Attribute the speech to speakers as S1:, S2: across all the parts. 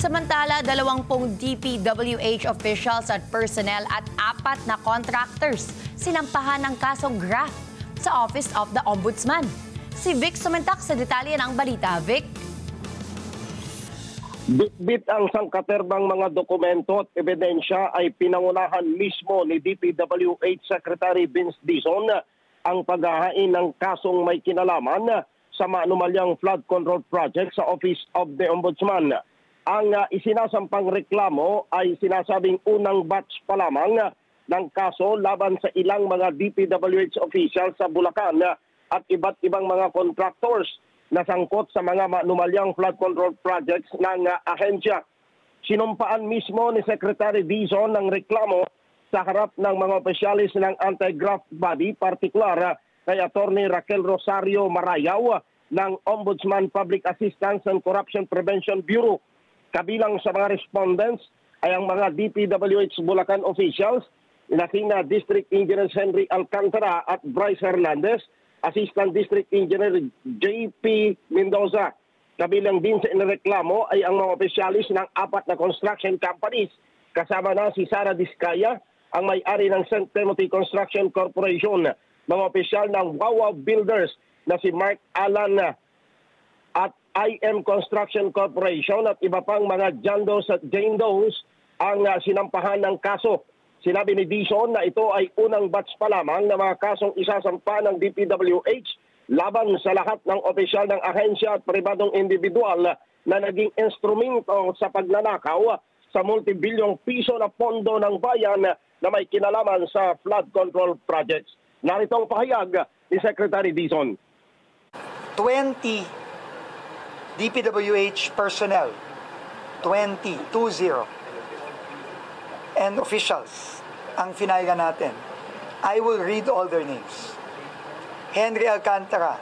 S1: Samantala, 20 DPWH officials at personnel at 4 na contractors sinampahan ng kasong graft sa Office of the Ombudsman. Si Vic sumentak sa detalye ng balita. Vic?
S2: Bitbit ang sangkaterbang mga dokumento at ebidensya ay pinangunahan mismo ni DPWH Secretary Vince Dizon ang paghahain ng kasong may kinalaman sa maanumalyang flood control project sa Office of the Ombudsman. Ang isinasampang reklamo ay sinasabing unang batch pa lamang ng kaso laban sa ilang mga DPWH officials sa Bulacan at iba't ibang mga contractors na sangkot sa mga maanumalyang flood control projects ng ahensya. Sinumpaan mismo ni Secretary Dizon ng reklamo sa harap ng mga opisyalis ng anti-graft body, partikular kay Attorney Raquel Rosario Marayaw ng Ombudsman Public Assistance and Corruption Prevention Bureau. Kabilang sa mga respondents ay ang mga DPWH Bulacan officials na sina District Engineer Henry Alcantara at Bryce Hernandez, Assistant District Engineer J.P. Mendoza. Kabilang din sa inireklamo ay ang mga opisyalis ng 4 na construction companies. Kasama na si Sara Discaya, ang may-ari ng St. Timothy Construction Corporation, mga opisyal ng Wawa Builders na si Mark Alan at IM Construction Corporation at iba pang mga John Does at Jane Does ang sinampahan ng kaso. Sinabi ni Dizon na ito ay unang batch pa lamang na mga kasong isasampa ng DPWH laban sa lahat ng opisyal ng ahensya at pribadong individual na naging instrumento sa pagnanakaw sa multibilyong piso na pondo ng bayan na may kinalaman sa flood control projects. Narito ang pahayag ni Secretary Dizon.
S3: 20 DPWH personnel, 20 and officials ang finalga natin. I will read all their names. Henry Alcantara,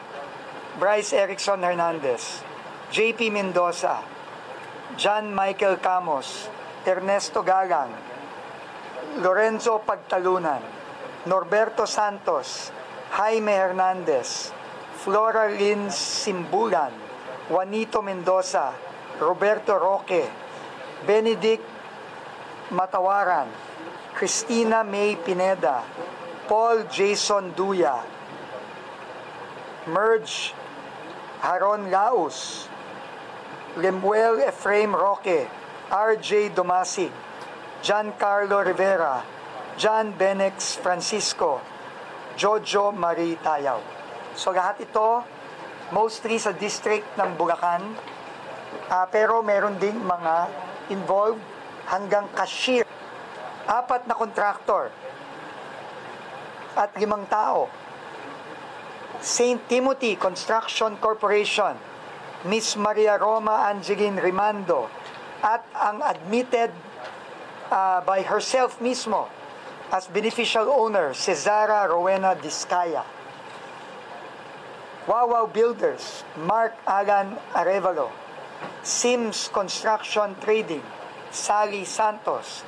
S3: Bryce Erickson Hernandez, J.P. Mendoza, John Michael Camos, Ernesto Galang, Lorenzo Pagtalunan, Norberto Santos, Jaime Hernandez, Flora Lynn Simbulan, Juanito Mendoza, Roberto Roque, Benedict Matawaran, Cristina May Pineda, Paul Jason Duya, Merge Haron Laus, Lemuel Efraim Roque, R.J. Domasig, Giancarlo Rivera, John Benex Francisco, Jojo Marie Tayaw. So lahat ito, mostly sa district ng Bulacan, pero meron ding mga involved hanggang cashier. 4 na contractor at 5 tao. St. Timothy Construction Corporation, Miss Maria Roma Angeline Rimando, at ang admitted by herself mismo as beneficial owner, Cesara Rowena Discaya. Wawaw Builders, Mark Alan Arevalo, Sims Construction Trading, Sally Santos,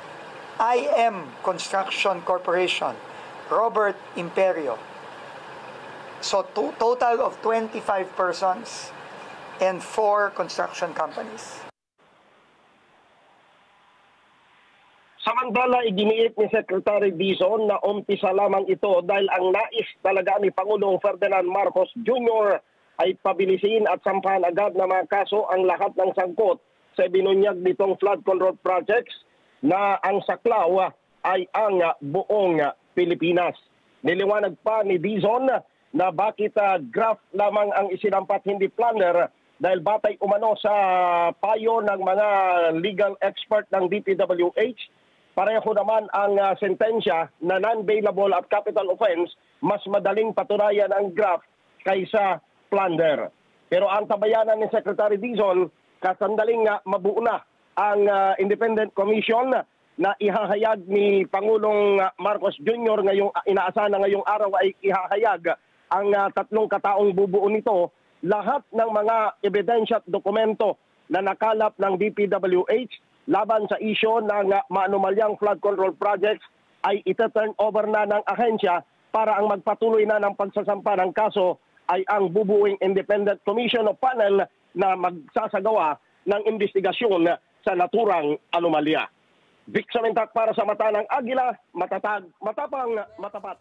S3: IM Construction Corporation, Robert Imperio. So total of 25 persons and 4 construction companies.
S2: Samantala, iginiit ni Secretary Dizon na umpisa lamang ito dahil ang nais talaga ni Pangulong Ferdinand Marcos Jr. ay pabilisin at sampahan agad na mga kaso ang lahat ng sangkot sa binunyag nitong flood control projects na ang saklaw ay ang buong Pilipinas. Niliwanag pa ni Dizon na bakit graft lamang ang isinampat hindi plunder dahil batay umano sa payo ng mga legal expert ng DPWH. Pareho naman ang sentensya na non-bailable at capital offense, mas madaling patunayan ang graft kaysa plunder. Pero ang tabayanan ni Secretary Dizon, kasandaling mabuo na ang independent commission na ihahayag ni Pangulong Marcos Jr. Inaasahan na ngayong araw ay ihahayag ang 3 kataong bubuo nito. Lahat ng mga ebidensya at dokumento na nakalap ng DPWH laban sa isyo ng maanumalyang flood control projects ay ita-turn over na ng ahensya para ang magpatuloy na ng pagsasampa ng kaso ay ang bubuing independent commission o panel na magsasagawa ng investigasyon sa naturang anomalya. Vic Samintak para sa Mata ng Agila, matatag, matapang, matapat.